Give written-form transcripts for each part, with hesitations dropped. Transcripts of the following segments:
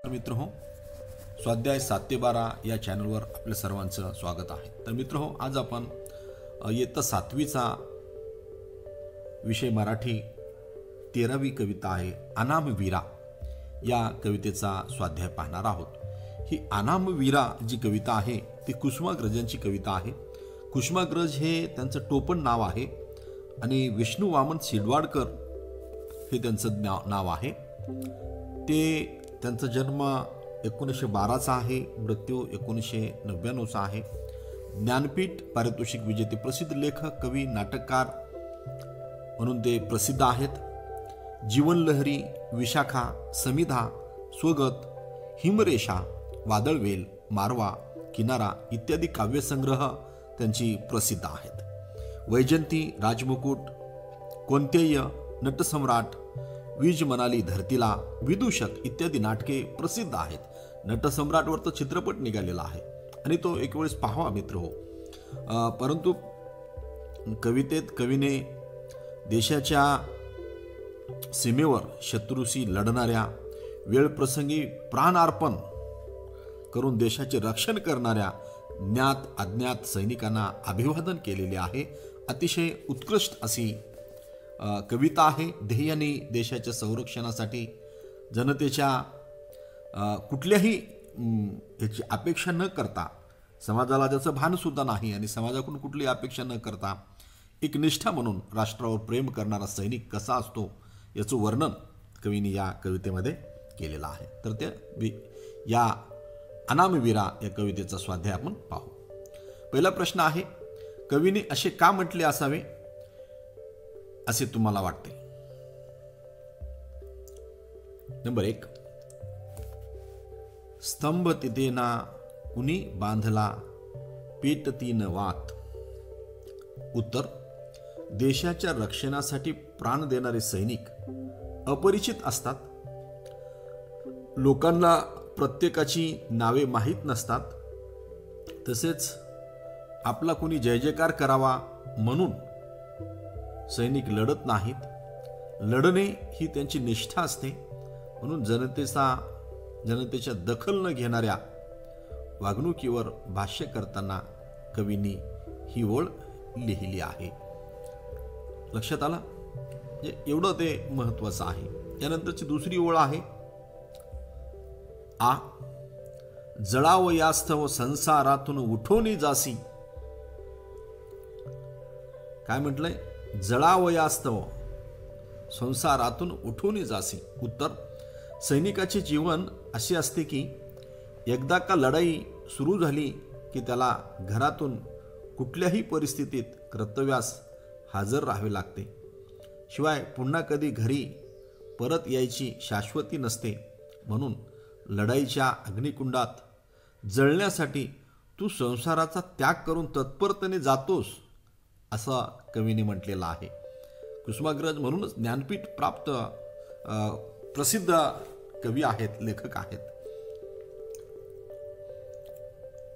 मित्र हो, स्वाध्याय 7 ते 12 या चॅनलवर आपल्या सर्वांचं स्वागत आहे. तर मित्र हो, आज आपण इयत्ता 7वीचा विषय मराठी 13वी कविता आहे अनामवीरा या कवितेचा स्वाध्याय पाहणार आहोत. ही अनामवीरा जी कविता आहे ती कुसुमाग्रजांची कविता आहे. कुसुमाग्रज हे त्यांचं टोपण नाव आहे आणि विष्णू वामन शिडवाडकर हे त्यांचं नाव आहे. त्यांचा जन्म 1912चा आहे, मृत्यू 1999चा आहे. ज्ञानपीठ पारितोषिक विजेते प्रसिद्ध लेखक, कवी, नाटककार म्हणून ते प्रसिद्ध आहेत. जीवनलहरी, विशाखा, समिधा, स्वगत, हिमरेषा, वादळवेल, मारवा, किनारा इत्यादी काव्यसंग्रह त्यांची प्रसिद्ध आहेत. वैजंती, राजमुकुट, कोणतेय, नटसम्राट, वीज म्हणाली धरतीला, विदूषक इत्यादी नाटके प्रसिद्ध आहेत. नटसम्राटवर तर चित्रपट निघालेला आहे आणि तो एक वेळेस पाहावा मित्र हो. परंतु कवितेत कवीने देशाच्या सीमेवर शत्रूशी लढणाऱ्या, वेळप्रसंगी प्राणार्पण करून देशाचे रक्षण करणाऱ्या ज्ञात अज्ञात सैनिकांना अभिवादन केलेले आहे. अतिशय उत्कृष्ट अशी कविता आहे. ध्येयाने देशाच्या संरक्षणासाठी जनतेच्या कुठल्याही याची अपेक्षा न करता, समाजाला त्याचं भानसुद्धा नाही आणि समाजाकडून कुठलीही अपेक्षा न करता एक निष्ठा म्हणून राष्ट्रावर प्रेम करणारा सैनिक कसा असतो याचं वर्णन कवीने या कवितेमध्ये केलेलं आहे. तर ते या अनामवीरा या कवितेचा स्वाध्याय आपण पाहू. पहिला प्रश्न आहे, कवीने असे का म्हटले असावे असे तुम्हाला वाटते? नंबर 1, स्तंभ तिथे ना कुणी बांधला, पेटतीन वात. उत्तर, देशाच्या रक्षणासाठी प्राण देणारे सैनिक अपरिचित असतात. लोकांना प्रत्येकाची नावे माहीत नसतात. तसेच आपला कुणी जय जयकार करावा म्हणून सैनिक लढत नाहीत. लढणे ही त्यांची निष्ठा असते. म्हणून जनतेच्या दखल न घेणाऱ्या वागणुकीवर भाष्य करताना कवींनी ही ओळ लिहिली आहे. लक्षात आलं? एवढं ते महत्वाचं आहे. यानंतरची दुसरी ओळ आहे, आ जळावयास्तव संसारातून उठवणी जासी. काय म्हटलंय? जळावयास्तव संसारातून उठवणी जासी. उत्तर, सैनिकाचे जीवन असे असते की एकदा का लढाई सुरू झाली की त्याला घरातून कुठल्याही परिस्थितीत कर्तव्यास हजर राहावे लागते. शिवाय पुन्हा कधी घरी परत यायची शाश्वती नसते. म्हणून लढाईच्या अग्निकुंडात जळण्यासाठी तू संसाराचा त्याग करून तत्परतेने जातोस असं कवीने म्हटलेलं आहे. कुसुमाग्रज म्हणूनच ज्ञानपीठ प्राप्त प्रसिद्ध कवी आहेत, लेखक आहेत.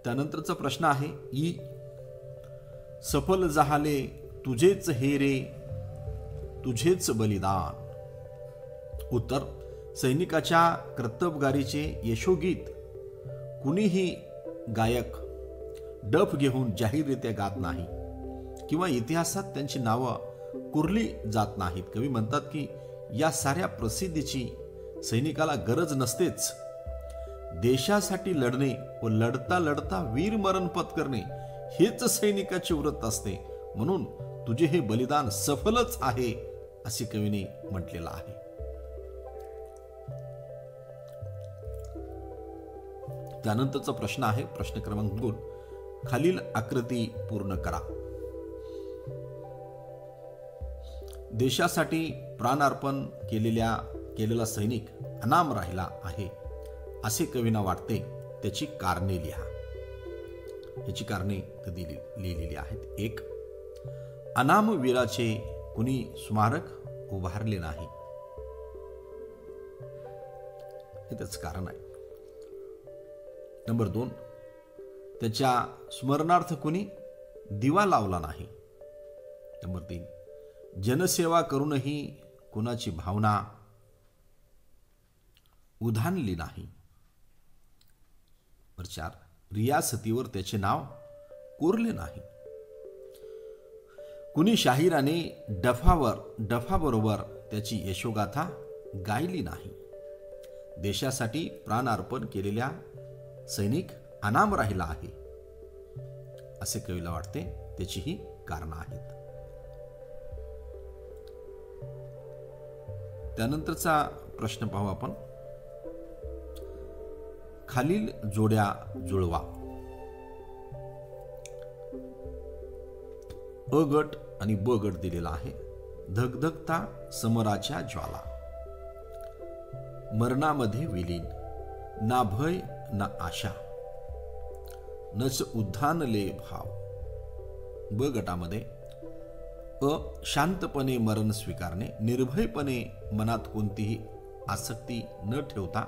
त्यानंतरचा प्रश्न आहे, ई सफल झाले तुझेच हे रे, तुझेच बलिदान. उत्तर, सैनिकाच्या कर्तबगारीचे यशोगीत कुणीही गायक डफ घेऊन जाहीररित्या गात नाही किंवा इतिहासात त्यांची नावं कुरली जात नाहीत. कवी म्हणतात की या साऱ्या प्रसिद्धीची सैनिकाला गरज नसतेच. देशासाठी लढणे व लढता लढता वीरमरण पत्करणे हेच सैनिकाचे व्रत असते. म्हणून तुझे हे बलिदान सफलच आहे असे कवीने म्हटलेलं आहे. त्यानंतरचा प्रश्न आहे, प्रश्न क्रमांक 2, खालील आकृती पूर्ण करा. देशासाठी प्राणार्पण केलेला सैनिक अनाम राहिला आहे असे कवींना वाटते. त्याची कारणे लिहा. याची कारणे लिहिलेली आहेत. 1, अनामवीराचे कुणी स्मारक उभारले नाही. हे त्याचं कारण आहे. नंबर 2, त्याच्या स्मरणार्थ कुणी दिवा लावला नाही. नंबर 3, जनसेवा करूनही कुणाची भावना उधाणली नाही. 4. रियासतीवर त्याचे नाव कोरले नाही. कुणी शाहिराने डफाबरोबर त्याची यशोगाथा गायली नाही. देशासाठी प्राण अर्पण केलेल्या सैनिक अनाम राहिला आहे असे कवीला वाटते. त्याची ही कारणं आहेत. त्यानंतरचा प्रश्न पाहू आपण. खालील जोड्या जुळवा. अ गट आणि ब गट दिलेला आहे. धगधगता समराच्या ज्वाला, मरणामध्ये विलीन, ना भय ना आशा, नच उद्धानले भाव. ब गटामध्ये अ शांतपणे मरण स्वीकारणे, निर्भयपणे मनात कोणतीही आसक्ती न ठेवता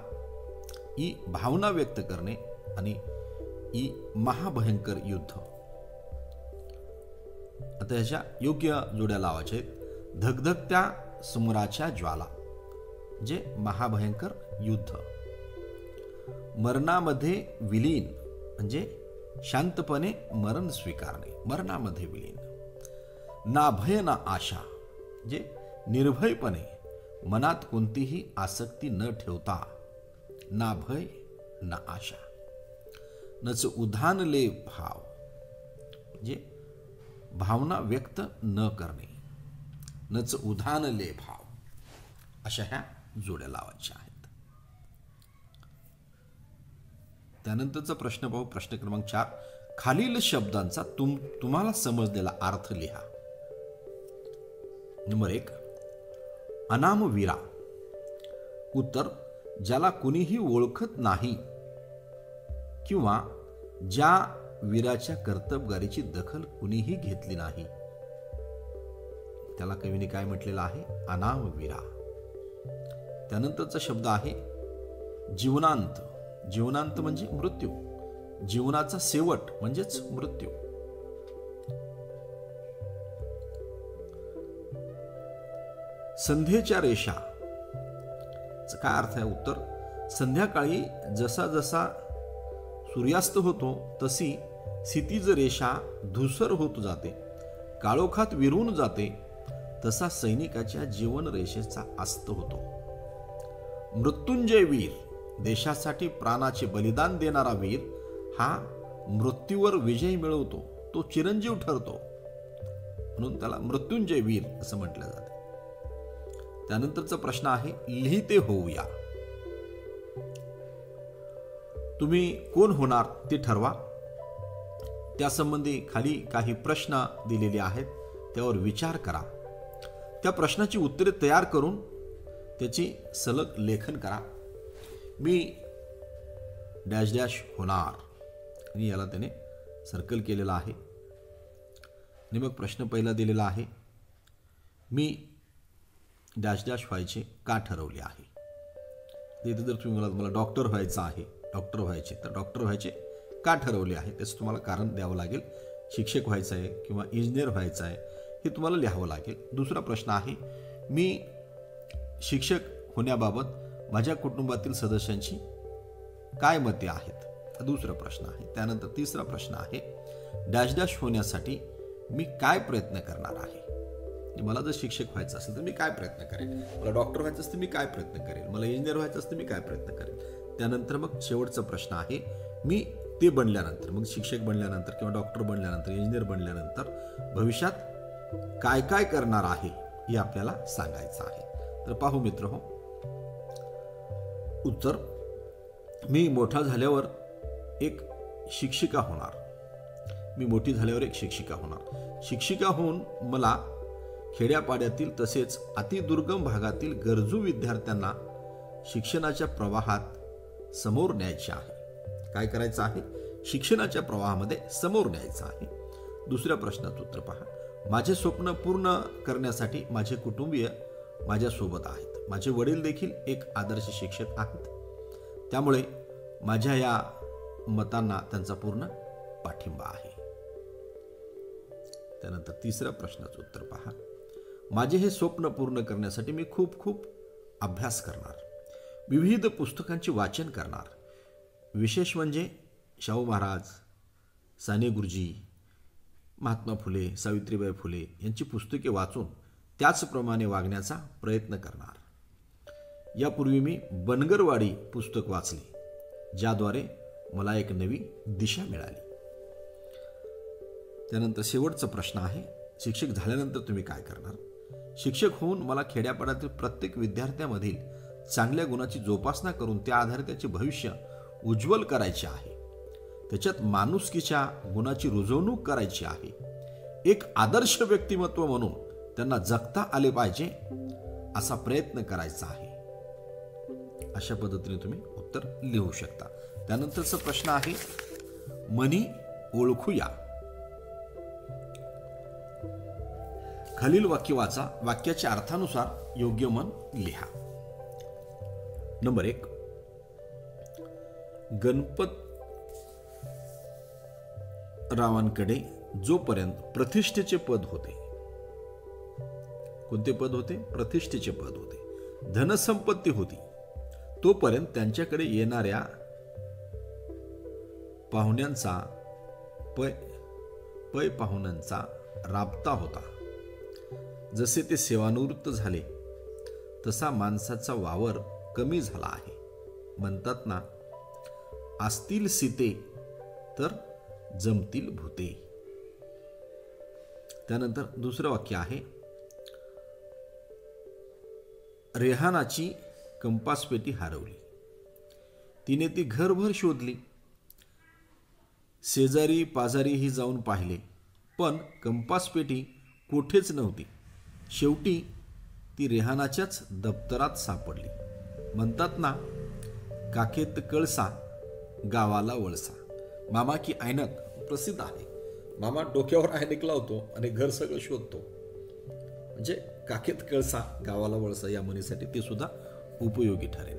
ई भावना व्यक्त करणे आणि ई महाभयंकर युद्ध. आता ह्याच्या योग्य जोड्या लावायच्या आहेत. धगधगत्या समराच्या ज्वाला जे महाभयंकर युद्ध, मरणामध्ये विलीन म्हणजे शांतपणे मरण स्वीकारणे, मरणामध्ये विलीन, ना भय ना आशा जे निर्भयपणे मनात कोणतीही आसक्ती न ठेवता, ना भय ना आशा, नच उधानले भाव म्हणजे भावना व्यक्त न करणे, नच उधानले भाव, अशा ह्या जोड्या लावायच्या आहेत. त्यानंतरचा प्रश्न पाहू. प्रश्न क्रमांक 4. खालील शब्दांचा तुम्हाला समजलेला अर्थ लिहा. नंबर 1. अनामवीरा. उत्तर, ज्याला कुणीही ओळखत नाही किंवा ज्या वीराच्या कर्तबगारीची दखल कुणीही घेतली नाही त्याला कवीने काय म्हटलेलं आहे? अनामवीरा. त्यानंतरचा शब्द आहे जीवनांत. जीवनांत म्हणजे मृत्यू, जीवनाचा शेवट म्हणजेच मृत्यू. संध्येच्या रेषा काय अर्थ आहे? उत्तर, संध्याकाळी जसा जसा सूर्यास्त होतो तशी क्षितिज रेषा धुसर होत जाते, काळोखात विरून जाते, तसा सैनिकाच्या जीवन रेषेचा अस्त होतो. मृत्युंजय वीर, देशासाठी प्राणाचे बलिदान देणारा वीर हा मृत्यूवर विजय मिळवतो, तो चिरंजीव ठरतो, म्हणून त्याला मृत्युंजय वीर असं म्हटलं जातं. त्यानंतरचा प्रश्न आहे लिहिते होऊया. तुम्ही कोण होणार ते ठरवा. त्यासंबंधी खाली काही प्रश्न दिलेले आहेत, त्यावर विचार करा. त्या प्रश्नाची उत्तरे तयार करून त्याची सलग लेखन करा. मी डॅश डॅश होणार आणि याला त्याने सर्कल केलेला आहे. आणि मग प्रश्न पहिला दिलेला आहे, मी डॅश डॅश व्हायचे का ठरवले आहे. तिथे जर तुम्ही मला डॉक्टर व्हायचं आहे, डॉक्टर व्हायचे, तर डॉक्टर व्हायचे का ठरवले आहे त्याचं तुम्हाला कारण द्यावं लागेल. शिक्षक व्हायचं आहे किंवा इंजिनियर व्हायचं आहे हे तुम्हाला लिहावं लागेल. दुसरा प्रश्न आहे, मी शिक्षक होण्याबाबत माझ्या कुटुंबातील सदस्यांची काय मते आहेत, दुसरा प्रश्न आहे. त्यानंतर तिसरा प्रश्न आहे, डॅश डॅश होण्यासाठी मी काय प्रयत्न करणार आहे. मला जर शिक्षक व्हायचं असेल तर मी काय प्रयत्न करेन, मला डॉक्टर व्हायचं असतं मी काय प्रयत्न करेन, मला इंजिनियर व्हायचं असतं मी काय प्रयत्न करेन. त्यानंतर मग शेवटचा प्रश्न आहे, मी ते बनल्यानंतर, मग शिक्षक बनल्यानंतर किंवा डॉक्टर बनल्यानंतर, इंजिनियर बनल्यानंतर भविष्यात काय काय करणार आहे हे आपल्याला सांगायचं आहे. तर पाहू मित्रहो, उत्तर, मी मोठा झाल्यावर एक शिक्षिका होणार. मी मोठी झाल्यावर एक शिक्षिका होणार. शिक्षिका होऊन मला खेड्यापाड्यातील तसेच अतिदुर्गम भागातील गरजू विद्यार्थ्यांना शिक्षणाच्या प्रवाहात समोर न्यायचे आहे. काय करायचं आहे? शिक्षणाच्या प्रवाहामध्ये समोर न्यायचं आहे. दुसऱ्या प्रश्नाचं उत्तर पहा, माझे स्वप्न पूर्ण करण्यासाठी माझे कुटुंबीय माझ्यासोबत आहेत. माझे वडील देखील एक आदर्श शिक्षक आहेत, त्यामुळे माझ्या या मतांना त्यांचा पूर्ण पाठिंबा आहे. त्यानंतर तिसऱ्या प्रश्नाचं उत्तर पहा, माझे हे स्वप्न पूर्ण करण्यासाठी मी खूप खूप अभ्यास करणार, विविध पुस्तकांचे वाचन करणार. विशेष म्हणजे शाहू महाराज, साने गुरुजी, महात्मा फुले, सावित्रीबाई फुले यांची पुस्तके वाचून त्याचप्रमाणे वागण्याचा प्रयत्न करणार. यापूर्वी मी बनगरवाडी पुस्तक वाचले, ज्याद्वारे मला एक नवी दिशा मिळाली. त्यानंतर शेवटचा प्रश्न आहे, शिक्षक झाल्यानंतर तुम्ही काय करणार? शिक्षक होऊन मला खेड्यापाड्यातील प्रत्येक विद्यार्थ्यामधील चांगल्या गुणाची जोपासना करून त्या आधारे त्याचे भविष्य उज्ज्वल करायचे आहे. त्याच्यात माणुसकीच्या गुणाची रुजवणूक करायची आहे. एक आदर्श व्यक्तिमत्व म्हणून त्यांना जगता आले पाहिजे असा प्रयत्न करायचा आहे. अशा पद्धतीने तुम्ही उत्तर लिहू शकता. त्यानंतरचा प्रश्न आहे, मनी ओळखूया. खालील वाक्य वाचा, वाक्याच्या अर्थानुसार योग्य मन लिहा. नंबर 1, गणपतरावांकडे जोपर्यंत प्रतिष्ठेचे पद होते, कोणते पद होते? प्रतिष्ठेचे पद होते, धनसंपत्ती होती, तोपर्यंत त्यांच्याकडे येणाऱ्या पाहुण्यांचा पै पाहुण्यांचा राबता होता. जसे ते सेवानिवृत्त झाले तसा माणसाचा वावर कमी झाला आहे. म्हणतात ना, असतील सीते तर जमतील भूते. त्यानंतर दुसरं वाक्य आहे, रेहानाची कंपास पेटी हरवली. तिने ती घरभर शोधली, शेजारी पाजारीही जाऊन पाहिले, पण कंपास पेटी कुठेच नव्हती. शेवटी ती रेहानाच्याच दप्तरात सापडली. म्हणतात ना, काखेत कळसा गावाला वळसा. मामा की ऐनक प्रसिद्ध आहे. मामा डोक्यावर ऐनक लावतो आणि घर सगळं शोधतो. म्हणजे काखेत कळसा गावाला वळसा या म्हणीसाठी ते सुद्धा उपयोगी ठरेल.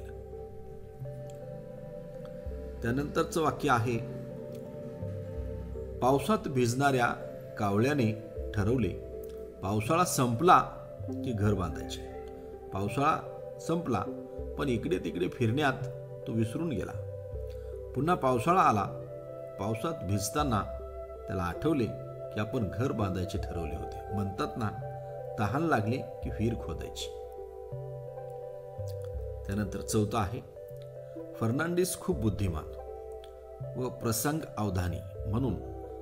त्यानंतरचं वाक्य आहे, पावसात भिजणाऱ्या कावळ्याने ठरवले, पावसाळा संपला की घर बांधायचे. पावसाळा संपला, पण इकडे तिकडे फिरण्यात तो विसरून गेला. पुन्हा पावसाळा आला. पावसात भिजताना त्याला आठवले की आपण घर बांधायचे ठरवले होते. म्हणतात ना, तहान लागली की विहीर खोदायची. त्यानंतर चौथा आहे, फर्नांडिस खूप बुद्धिमान व प्रसंग अवधानी म्हणून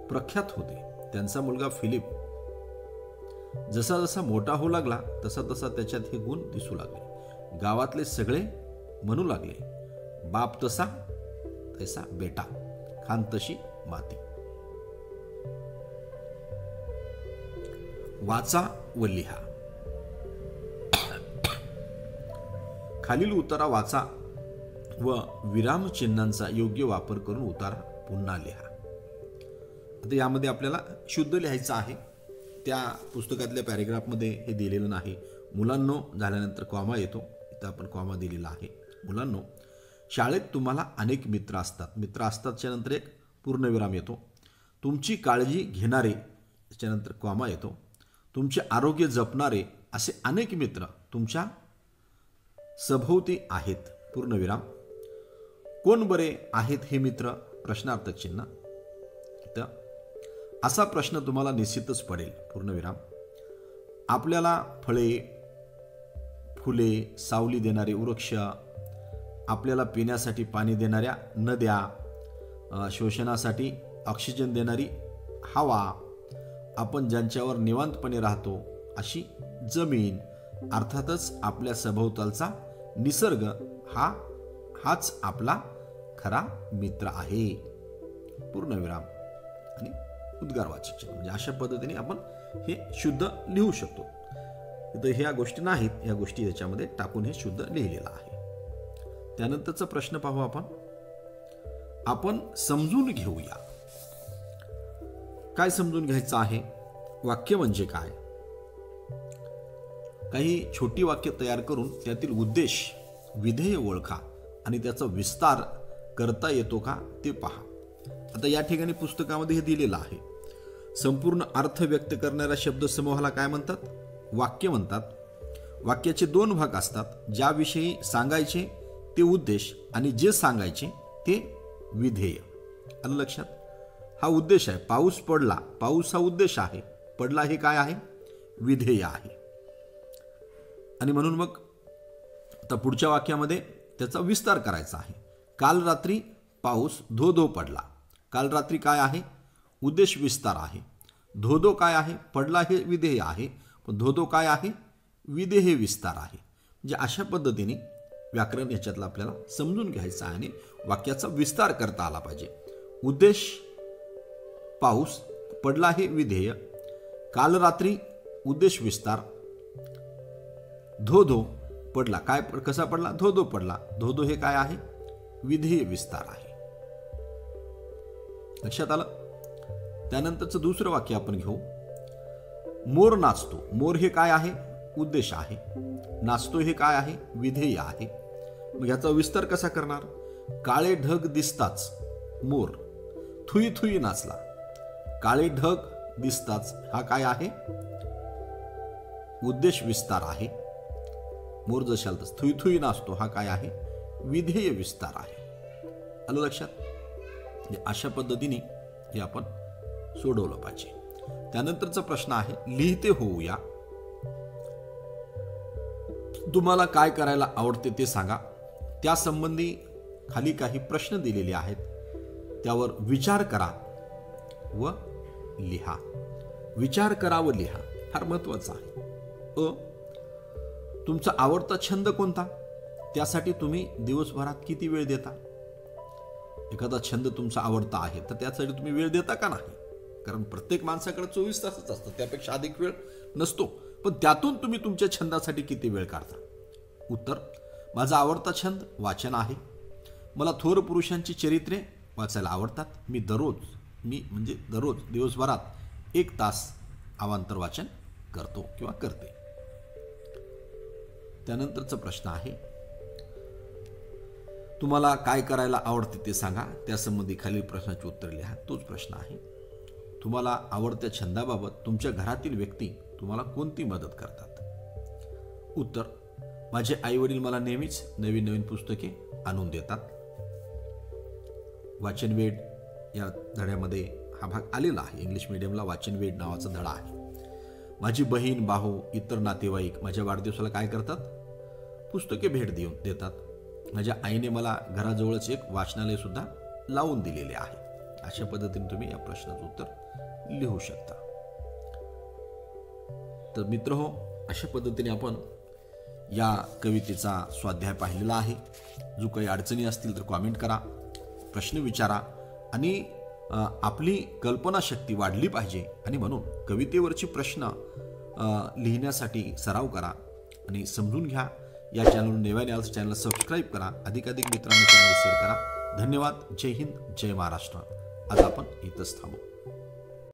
प्रख्यात होते. त्यांचा मुलगा फिलिप जसा जसा मोठा होऊ लागला तसा तसा त्याच्यात हे गुण दिसू लागले. गावातले सगळे म्हणू लागले, बाप तसा तैसा बेटा, खान तशी माती. वाचा व लिहा. खालील उतारा वाचा व विराम चिन्हांचा योग्य वापर करून उतारा पुन्हा लिहा. आता यामध्ये आपल्याला शुद्ध लिहायचं आहे. त्या पुस्तकातल्या पॅरेग्राफमध्ये हे दिलेलं नाही. मुलांनो झाल्यानंतर कॉमा येतो, इथं आपण कॉमा दिलेला आहे. मुलांनो, शाळेत तुम्हाला अनेक मित्र असतात. मित्र असतातच्या नंतर एक पूर्णविराम येतो. तुमची काळजी घेणारे त्याच्यानंतर कॉमा येतो. तुमचे आरोग्य जपणारे असे अनेक मित्र तुमच्या सभोवती आहेत, पूर्णविराम. कोण बरे आहेत हे मित्र? प्रश्नार्थक चिन्ह. तर असा प्रश्न तुम्हाला निश्चितच पडेल, पूर्णविराम. आपल्याला फळे, फुले, सावली देणारे वृक्ष, आपल्याला पिण्यासाठी पाणी देणाऱ्या नद्या, श्वसनासाठी ऑक्सिजन देणारी हवा, आपण ज्यांच्यावर निवांतपणे राहतो अशी जमीन, अर्थातच आपल्या सभोवतालचा निसर्ग हाच आपला खरा मित्र आहे. पूर्णविराम आणि उद्गारवाचक चिन्ह. म्हणजे अशा पद्धतीने आपण हे शुद्ध लिहू शकतो. इथं ह्या गोष्टी नाहीत, ह्या गोष्टी याच्यामध्ये टाकून हे शुद्ध लिहिलेलं आहे. त्यानंतरचा प्रश्न पाहू आपण समजून घेऊया. काय समजून घ्यायचं आहे? वाक्य म्हणजे काय? काही छोटी वाक्य तयार करून त्यातील उद्देश, विधेय ओळखा आणि त्याचा विस्तार करता येतो का ते पहा. आता या ठिकाणी पुस्तकामध्ये हे दिलेलं आहे. संपूर्ण अर्थ व्यक्त करणाऱ्या शब्दसमूहाला काय म्हणतात? वाक्य म्हणतात. वाक्याचे 2 भाग असतात. ज्याविषयी सांगायचे ते उद्देश आणि जे सांगायचे ते विधेय. आलं लक्षात? हा उद्देश आहे. पाऊस पडला, पाऊस हा उद्देश आहे, पडला हे काय आहे? विधेय आहे. आणि म्हणून मग आता पुढच्या वाक्यामध्ये त्याचा विस्तार करायचा आहे. काल रात्री पाऊस धो धो पडला. काल रात्री काय आहे? उद्देश विस्तार आहे. धो धो काय आहे? पडला हे विधेय आहे, पण धो धो काय आहे? विधेय विस्तार आहे. म्हणजे अशा पद्धतीने व्याकरण याच्यातलं आपल्याला समजून घ्यायचं आहे आणि वाक्याचा विस्तार करता आला पाहिजे. उद्देश पाऊस, पडला हे विधेय, काल रात्री उद्देश विस्तार, धो धो पडला. काय कसा पडला? धो धो पडला. धो धो हे काय आहे? विधेय विस्तार आहे. लक्षात आलं? त्यानंतरचं दुसरं वाक्य आपण घेऊ. मोर नाचतो. मोर हे काय आहे? उद्देश आहे. नाचतो हे काय आहे? विधेय आहे. मग याचा विस्तार कसा करणार? काळे ढग दिसताच मोर थुई थुई नाचला. काळे ढग दिसताच हा काय आहे? उद्देश विस्तार आहे. मोर जशाल तस थुई थुई नाचतो हा काय आहे? विधेय विस्तार आहे. आलं लक्षात? अशा पद्धतीने हे आपण सोडवलं पाहिजे. त्यानंतरचा प्रश्न आहे लिहिते होऊया. तुम्हाला काय करायला आवडते ते सांगा. त्यासंबंधी खाली काही प्रश्न दिलेले आहेत, त्यावर विचार करा व लिहा. विचार करा व लिहा फार महत्वाचं आहे. तुमचा आवडता छंद कोणता? त्यासाठी तुम्ही दिवसभरात किती वेळ देता? एखादा छंद तुमचा आवडता आहे तर त्यासाठी तुम्ही वेळ देता का नाही? कारण प्रत्येक माणसाकडे 24 तासच असतं, त्यापेक्षा अधिक वेळ नसतो. पण त्यातून तुम्ही तुमच्या छंदासाठी किती वेळ काढता? उत्तर, माझा आवडता छंद वाचन आहे. मला थोर पुरुषांची चरित्रे वाचायला आवडतात. मी दररोज दिवसभरात 1 तास अवांतर वाचन करतो किंवा करते. त्यानंतरचा प्रश्न आहे तुम्हाला काय करायला आवडते ते सांगा. त्यासंबंधी खालील प्रश्नाची उत्तरे लिहा. तोच प्रश्न आहे. तुम्हाला आवडत्या छंदाबाबत तुमच्या घरातील व्यक्ती तुम्हाला कोणती मदत करतात? उत्तर, माझे आई वडील मला नेहमीच नवीन नवीन पुस्तके आणून देतात. वाचनवेड या धड्यामध्ये हा भाग आलेला आहे. इंग्लिश मीडियमला वाचनवेड नावाचा धडा आहे. माझी बहीण, भाऊ, इतर नातेवाईक माझ्या वाढदिवसाला काय करतात? पुस्तके भेट देतात. माझ्या आईने मला घराजवळच एक वाचनालय सुद्धा लावून दिलेले आहे. अशा पद्धतीने तुम्ही या प्रश्नाचं उत्तर लिहू शकता. तर मित्रहो, अशा पद्धतीने आपण या कवितेचा स्वाध्याय पाहिलेला आहे. जो काही अडचणी असतील तर कॉमेंट करा, प्रश्न विचारा आणि आपली कल्पनाशक्ती वाढली पाहिजे. आणि म्हणून कवितेवरची प्रश्न लिहिण्यासाठी सराव करा आणि समजून घ्या. या चॅनलवर नव्याने आल्यास चॅनलला सबस्क्राईब करा. अधिकाधिक मित्रांना चॅनल शेअर करा. धन्यवाद. जय हिंद, जय महाराष्ट्र. आज आपण इथंच थांबू.